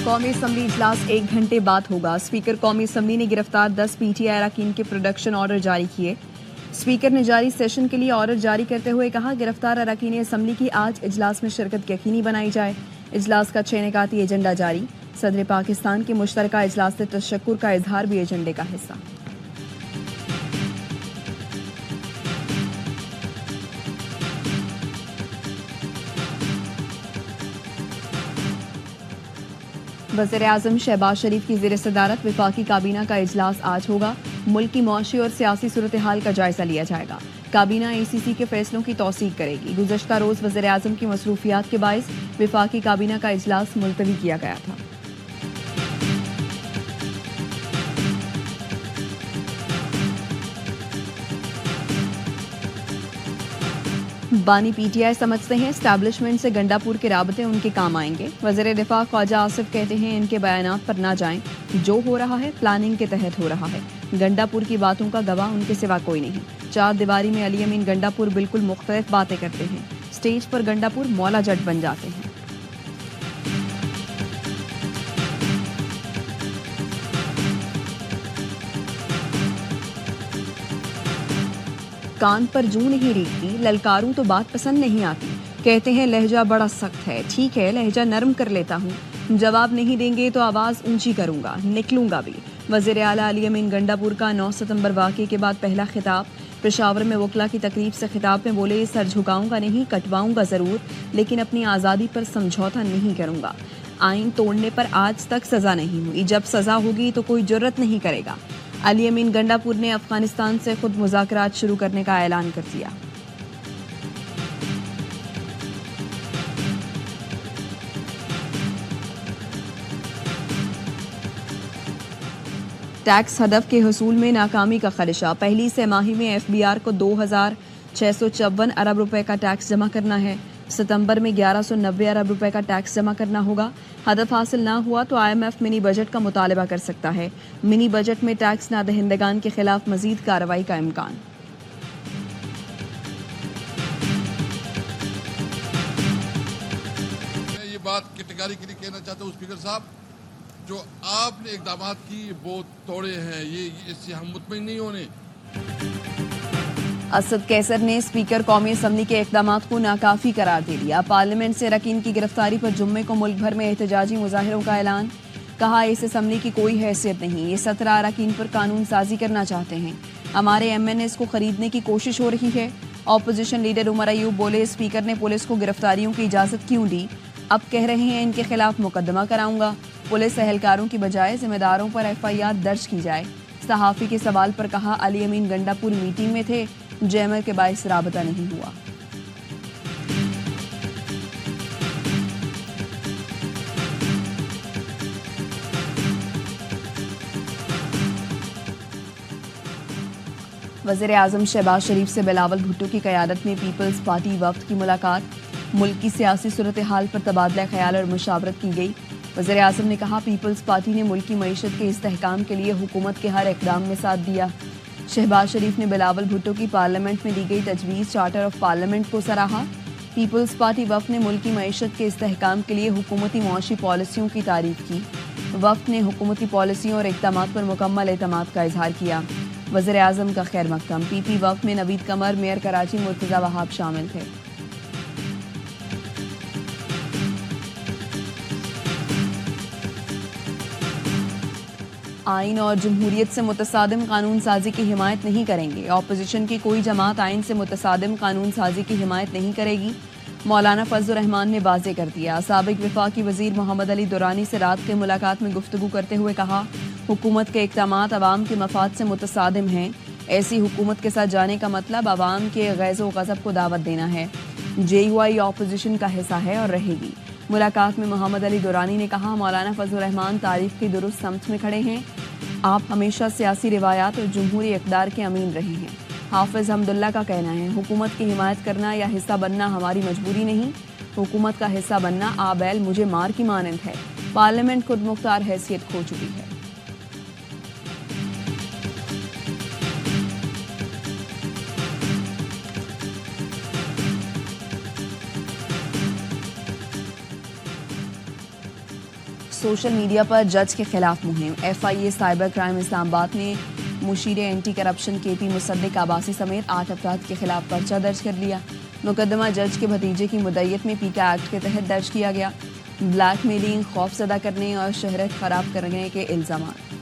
قومی اسمبلی اجلاس 1 گھنٹے بعد ہوگا. اسپیکر قومی اسمبلی نے گرفتار 10 پی ٹی آئی اراکین کے پروڈکشن آرڈر جاری کیے. اسپیکر نے جاری سیشن کے لیے آرڈر جاری کرتے ہوئے کہا گرفتار اراکین اسمبلی کی آج اجلاس میں شرکت یقینی بنائی جائے. اجلاس کا 6 نکاتی ایجنڈا جاری. صدر پاکستان کے مشترکہ اجلاس سے تشکر کا اظہار بھی ایجنڈے کا حصہ. وزیراعظم شہباز شریف کی زیر صدارت وفاقی کابینہ کا اجلاس آج ہوگا. ملک کی معاشی اور سیاسی صورتحال کا جائزہ لیا جائے گا. کابینہ ای سی سی کے فیصلوں کی توثیق کرے گی. گزشتہ روز وزیراعظم کی مصروفیات کے باعث وفاقی کابینہ کا اجلاس ملتوی کیا گیا تھا. بانی پی ٹی آئی سمجھتے ہیں اسٹیبلشمنٹ سے گنڈا پور کے رابطے ان کے کام آئیں گے. وزیر دفاع خواجہ آصف کہتے ہیں ان کے بیانات پر نہ جائیں. جو ہو رہا ہے پلاننگ کے تحت ہو رہا ہے. گنڈا پور کی باتوں کا گواہ ان کے سوا کوئی نہیں. 4 دیواری میں علی امین گنڈا پور بالکل مختلف باتیں کرتے ہیں. اسٹیج پر گنڈا پور مولا جٹ بن جاتے ہیں. کان پر جوں نہیں ریگتی، للکاروں تو بات پسند نہیں آتی. کہتے ہیں لہجہ بڑا سخت ہے. ٹھیک ہے لہجہ نرم کر لیتا ہوں. جواب نہیں دیں گے تو آواز اونچی کروں گا، نکلوں گا بھی. وزیر اعلیٰ علی امین گنڈا پور کا 9 ستمبر واقعے کے بعد پہلا خطاب. پشاور میں وکلا کی تقریب سے خطاب میں بولے سر جھکاؤں گا نہیں، کٹواؤں گا ضرور، لیکن اپنی آزادی پر سمجھوتا نہیں کروں گا. آئین توڑنے پر آج تک سزا نہیں ہوئی. جب سزا ہوگی تو کوئی جرت نہیں کرے گا. علی امین گنڈا پور نے افغانستان سے خود مذاکرات شروع کرنے کا اعلان کر دیا. ٹیکس ہدف کے حصول میں ناکامی کا خدشہ. پہلی سہ ماہی میں ایف بی آر کو 2654 ارب روپے کا ٹیکس جمع کرنا ہے. ستمبر میں 1190 ارب روپے کا ٹیکس جمع کرنا ہوگا. ہدف حاصل نہ ہوا تو I M F mini budget کا مطالبہ کر سکتا ہے. منی بجٹ میں ٹیکس نہ دہندگان کے خلاف مزید کارروائی کا امکان. میں یہ بات کیٹیگری کے لیے کہنا چاہتا ہوں اسپیکر صاحب، جو آپ نے اقدامات کی وہ توڑے ہیں، یہ اس سے ہم مطمئن نہیں ہونے. اسد کیسر نے اسپیکر قومی اسمبلی کے اقدامات کو ناکافی قرار دے دیا. پارلیمنٹ سے اراکین کی گرفتاری پر جمعے کو ملک بھر میں احتجاجی مظاہروں کا اعلان. کہا اس اسمبلی کی کوئی حیثیت نہیں. یہ 17 اراکین پر قانون سازی کرنا چاہتے ہیں. ہمارے ایم این ایس کو خریدنے کی کوشش ہو رہی ہے. اپوزیشن لیڈر عمر ایوب بولے اسپیکر نے پولیس کو گرفتاریوں کی اجازت کیوں دی؟ اب کہہ رہے ہیں ان کے خلاف مقدمہ کراؤں گا. پولیس اہلکاروں کی بجائے ذمہ داروں پر ایف آئی آر درج کی جائے. صحافی کے سوال پر کہا علی امین گنڈا پور میٹنگ میں تھے، جیمر کے باعث رابطہ نہیں ہوا. وزیر اعظم شہباز شریف سے بلاول بھٹو کی قیادت میں پیپلز پارٹی وفد کی ملاقات. ملک کی سیاسی صورتحال پر تبادلہ خیال اور مشاورت کی گئی. وزیر اعظم نے کہا پیپلز پارٹی نے ملکی معیشت کے استحکام کے لیے حکومت کے ہر اقدام میں ساتھ دیا. شہباز شریف نے بلاول بھٹو کی پارلیمنٹ میں دی گئی تجویز چارٹر آف پارلیمنٹ کو سراہا. پیپلز پارٹی وفد نے ملکی معیشت کے استحکام کے لیے حکومتی معاشی پالیسیوں کی تعریف کی. وفد نے حکومتی پالیسیوں اور اقدامات پر مکمل اعتماد کا اظہار کیا. وزیر اعظم کا خیر مقدم. پی پی وفد میں نوید قمر، میئر کراچی مرتضی وہاب شامل تھے. آئین اور جمہوریت سے متصادم قانون سازی کی حمایت نہیں کریں گے. اپوزیشن کی کوئی جماعت آئین سے متصادم قانون سازی کی حمایت نہیں کرے گی. مولانا فضل الرحمان نے واضح کر دیا. سابق وفاقی وزیر محمد علی دورانی سے رات کے ملاقات میں گفتگو کرتے ہوئے کہا حکومت کے اقدامات عوام کے مفاد سے متصادم ہیں. ایسی حکومت کے ساتھ جانے کا مطلب عوام کے غیظ و غضب کو دعوت دینا ہے. جے یو آئی اپوزیشن کا حصہ ہے اور رہے گی. ملاقات میں محمد علی دورانی نے کہا مولانا فضل الرحمان تاریخ کی درست سمت میں کھڑے ہیں. آپ ہمیشہ سیاسی روایات اور جمہوری اقدار کے امین رہے ہیں. حافظ حمداللہ کا کہنا ہے حکومت کی حمایت کرنا یا حصہ بننا ہماری مجبوری نہیں. حکومت کا حصہ بننا آبیل مجھے مار کی مانند ہے. پارلیمنٹ خود مختار حیثیت کھو چکی ہے. سوشل میڈیا پر جج کے خلاف مہم FIA سائبر کرائم اسلام آباد نے مشیر اینٹی کرپشن KP مصدق عباسی سمیت 8 افراد کے خلاف پرچہ درج کر لیا. مقدمہ جج کے بھتیجے کی مدعیت میں پیکا ایکٹ کے تحت درج کیا گیا. بلیک میلنگ، خوف زدہ کرنے اور شہرت خراب کرنے کے الزامات.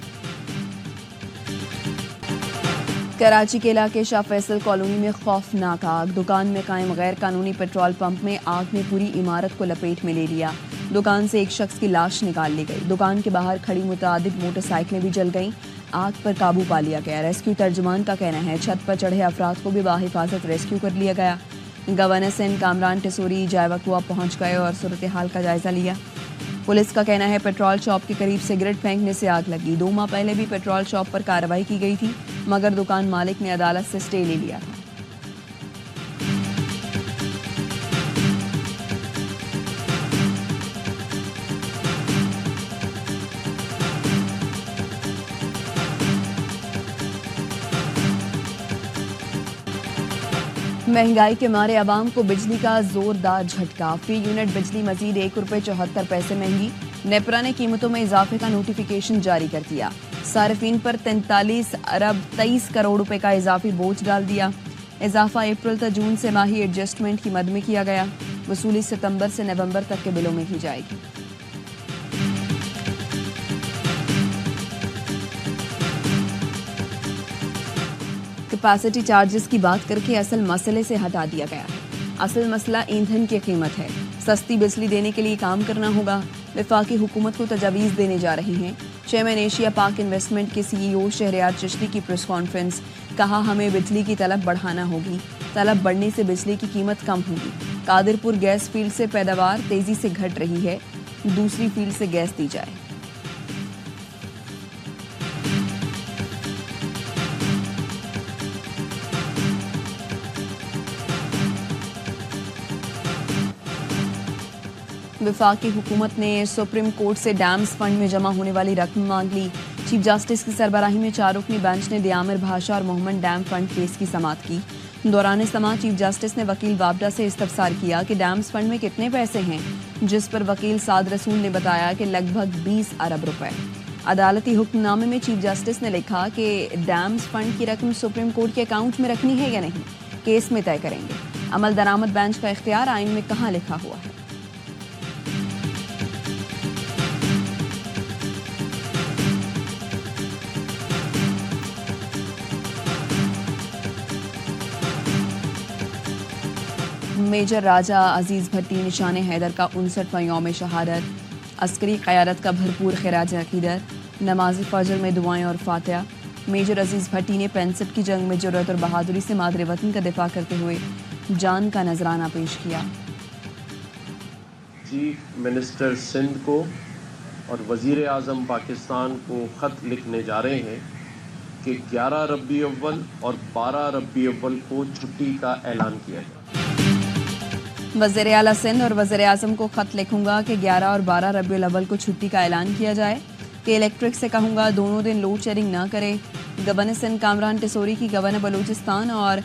کراچی کے علاقے شاہ فیصل کالونی میں خوفناک آگ. دکان میں قائم غیر قانونی پیٹرول پمپ میں آگ نے پوری عمارت کو لپیٹ میں لے لیا. دکان سے ایک شخص کی لاش نکال لی گئی. دکان کے باہر کھڑی متعدد موٹر سائیکلیں بھی جل گئیں. آگ پر قابو پا لیا گیا. ریسکیو ترجمان کا کہنا ہے چھت پر چڑھے افراد کو بھی باحفاظت ریسکیو کر لیا گیا. گورنر سندھ کامران ٹسوری جائے وقوع پہنچ گئے اور صورتحال کا جائزہ لیا. پولیس کا کہنا ہے پیٹرول شاپ کے قریب سگریٹ پھینکنے سے آگ لگی. 2 ماہ پہلے بھی پیٹرول شاپ پر کارروائی کی گئی تھی مگر دکان مالک نے عدالت سے سٹے لے لیا تھا. مہنگائی کے مارے عوام کو بجلی کا زوردار جھٹکا. فی یونٹ بجلی مزید ₹1.74 مہنگی. نیپرا نے قیمتوں میں اضافے کا نوٹیفیکیشن جاری کر دیا. صارفین پر 43 ارب 23 کروڑ روپے کا اضافی بوجھ ڈال دیا. اضافہ اپریل تا جون سے ماہی ایڈجسٹمنٹ کی مد میں کیا گیا. وصولی ستمبر سے نومبر تک کے بلوں میں کی جائے گی. کیپیسٹی چارجز کی بات کر کے اصل مسئلے سے ہٹا دیا گیا ہے. اصل مسئلہ ایندھن کی قیمت ہے. سستی بجلی دینے کے لیے کام کرنا ہوگا. وفاقی حکومت کو تجاویز دینے جا رہے ہیں. چیئرمین ایشیا پاک انویسٹمنٹ کے CEO شہریار چشتی کی پریس کانفرنس. کہا ہمیں بجلی کی طلب بڑھانا ہوگی. طلب بڑھنے سے بجلی کی قیمت کم ہوگی. قادرپور گیس فیلڈ سے پیداوار تیزی سے گھٹ رہی ہے. دوسری فیلڈ سے گیس دی جائے. وفاقی حکومت نے سپریم کورٹ سے ڈیمز فنڈ میں جمع ہونے والی رقم مانگ لی. چیف جسٹس کی سربراہی میں 4 رکنی بینچ نے دیامر بھاشا اور محمد ڈیم فنڈ کیس کی سماعت کی. دوران سماعت چیف جسٹس نے وکیل وابڈا سے استفسار کیا کہ ڈیمز فنڈ میں کتنے پیسے ہیں، جس پر وکیل سعد رسول نے بتایا کہ لگ بھگ 20 ارب روپے. عدالتی حکم نامے میں چیف جسٹس نے لکھا کہ ڈیمز فنڈ کی رقم سپریم کورٹ کے اکاؤنٹ میں رکھنی ہے یا نہیں، کیس میں طے کریں گے. عمل درآمد بینچ کا اختیار آئین میں کہاں لکھا ہوا ہے؟ میجر راجہ عزیز بھٹی نشان حیدر کا 59واں یوم شہادت. عسکری قیادت کا بھرپور خراج عقیدت. نماز فجر میں دعائیں اور فاتحہ. میجر عزیز بھٹی نے 65 کی جنگ میں جرأت اور بہادری سے مادر وطن کا دفاع کرتے ہوئے جان کا نذرانہ پیش کیا. چیف منسٹر سندھ کو اور وزیر اعظم پاکستان کو خط لکھنے جا رہے ہیں کہ 11 ربیع اول اور 12 ربیع اول کو چھٹی کا اعلان کیا ہے. وزیر اعلیٰ سندھ اور وزیر اعظم کو خط لکھوں گا کہ 11 اور 12 ربیع الاول کو چھٹی کا اعلان کیا جائے. کہ الیکٹرک سے کہوں گا دونوں دن لوڈ شیڈنگ نہ کرے. گورنر سندھ کامران ٹسوری کی گورنر بلوچستان اور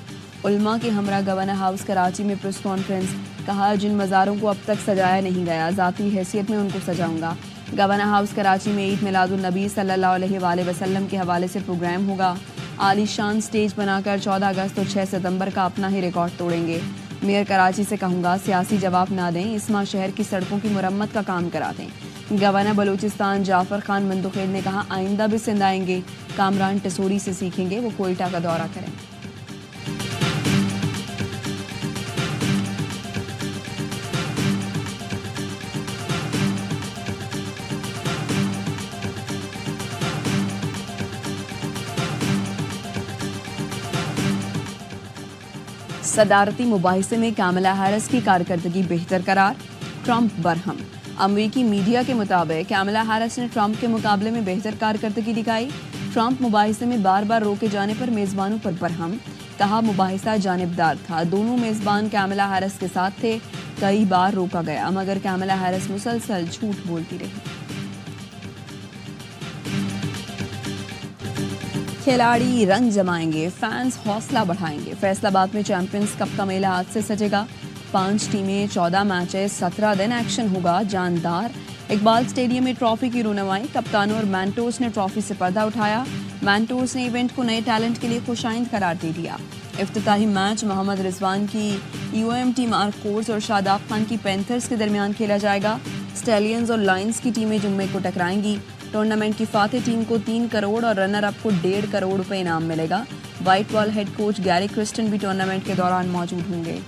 علماء کے ہمراہ گورنر ہاؤس کراچی میں پریس کانفرنس. کہا جن مزاروں کو اب تک سجایا نہیں گیا ذاتی حیثیت میں ان کو سجاؤں گا. گورنر ہاؤس کراچی میں عید میلاد النبی صلی اللہ علیہ وآلہ وسلم کے حوالے سے پروگرام ہوگا. عالی شان سٹیج بنا کر 14 اگست اور 6 ستمبر کا اپنا ہی ریکارڈ توڑیں گے. میئر کراچی سے کہوں گا سیاسی جواب نہ دیں، اس ماہ شہر کی سڑکوں کی مرمت کا کام کرا دیں. گورنر بلوچستان جعفر خان مندوخیل نے کہا آئندہ بھی سندھ آئیں گے. کامران ٹسوری سے سیکھیں گے، وہ کوئٹہ کا دورہ کریں. صدارتی مباحثے میں کاملا ہیرس کی کارکردگی بہتر قرار. ٹرمپ برہم. امریکی میڈیا کے مطابق کاملا ہیرس نے ٹرمپ کے مقابلے میں بہتر کارکردگی دکھائی. ٹرمپ مباحثے میں بار بار روکے جانے پر میزبانوں پر برہم. کہا مباحثہ جانبدار تھا، دونوں میزبان کاملا ہیرس کے ساتھ تھے. کئی بار روکا گیا مگر کاملا ہیرس مسلسل جھوٹ بولتی رہی. کھلاڑی رنگ جمائیں گے، فینس حوصلہ بڑھائیں گے. فیصل آباد میں چیمپئنز کپ کا میلہ آج سے سجے گا. 5 ٹیمیں، 14 میچز، 17 دن ایکشن ہوگا جاندار. اقبال اسٹیڈیم میں ٹرافی کی رونمائی، کپتانوں اور مینٹورز نے ٹرافی سے پردہ اٹھایا۔ مینٹورز نے ایونٹ کو نئے ٹیلنٹ کے لیے خوش آئند قرار دے دیا۔ افتتاحی میچ محمد رضوان کی UMT مارک کورس اور شاداب خان کی پینتھرز کے درمیان کھیلا جائے گا۔ اسٹیلینز اور لائنز کی ٹیمیں جمعے کو ٹکرائیں گی۔ ٹورنامنٹ کی فاتح ٹیم کو 3 کروڑ اور رنر اپ کو 1.5 کروڑ روپے انعام ملے گا۔ وائٹ بال ہیڈ کوچ گیری کرسٹن بھی ٹورنامنٹ کے دوران موجود ہوں گے۔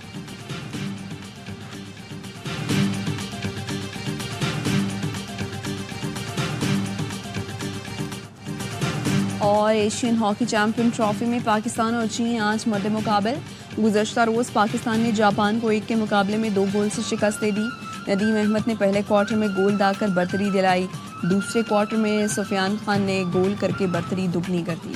اور ایشین ہاکی چیمپئن ٹرافی میں پاکستان اور چین آج مد مقابل۔ گزشتہ روز پاکستان نے جاپان کو 1 کے مقابلے میں 2 گول سے شکست دے دی۔ ندیم احمد نے پہلے کوارٹر میں گول ڈال کر برتری دلائی، دوسرے کوارٹر میں سفیان خان نے گول کر کے برتری دگنی کر دی۔